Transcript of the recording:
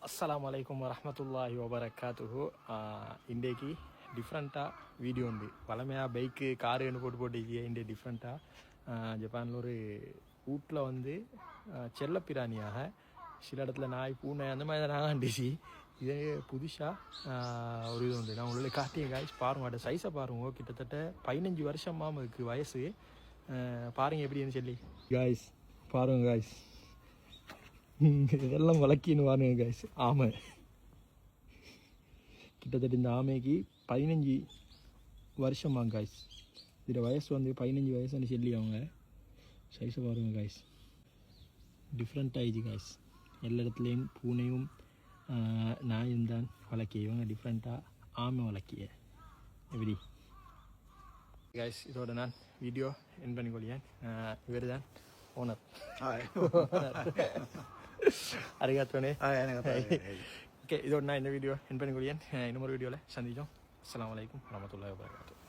அஸ்ஸலாமு அலைக்கும் வரஹ்மத்துல்லாஹி வபரகாத்துஹு. இன்றைக்கு டிஃப்ரெண்ட்டாக வீடியோ உண்டு. பழமையாக பைக்கு காருன்னு போட்டு இன்றைய டிஃப்ரெண்ட்டாக ஜப்பானில் ஒரு வீட்டில் வந்து செல்லப்பிராணியாக சில இடத்துல நாய் பூனை அந்த மாதிரி தான் இருந்துச்சு. இதே புதுசாக ஒரு இது உண்டு. நான் உள்ள காட்டிய காய்ஸ் பாருங்க, அதோட சைஸை பாருங்க. கிட்டத்தட்ட 15 வருஷமாக இருக்குது வயசு. பாருங்க எப்படின்னு சொல்லி காய்ஸ் பாருங்க காய்ஸ், இதெல்லாம் வளர்க்கின்னு பாருங்க காய்ஸ். ஆமை கிட்டத்தட்ட இந்த ஆமைக்கு 15 வருஷமாக காய்ஸ். இதோட வயசு வந்து 15 வயசுன்னு சொல்லி அவங்க சைஸை பாருங்க காய்ஸ். டிஃப்ரெண்ட் ஆயிடுச்சு காய்ஸ். எல்லா இடத்துலையும் பூனையும் நாயும் தான் வளர்க்கிய, இவங்க டிஃப்ரெண்ட்டாக ஆமை வளர்க்கிய எப்படி காய்ஸ். இதோட நான் வீடியோ என் பண்ணிக்கொள்ளியேன். இவர் தான் ஓனர். அறிகாத்தோனே. ஓகே, இதோட நான் இந்த வீடியோ என் பண்ணிக்கொள்ளியேன். இன்னொரு வீடியோவில் சந்திச்சோம். அஸ்ஸலாமு அலைக்கும் வரஹ்மத்துல்லாஹி வபரகாத்துஹு.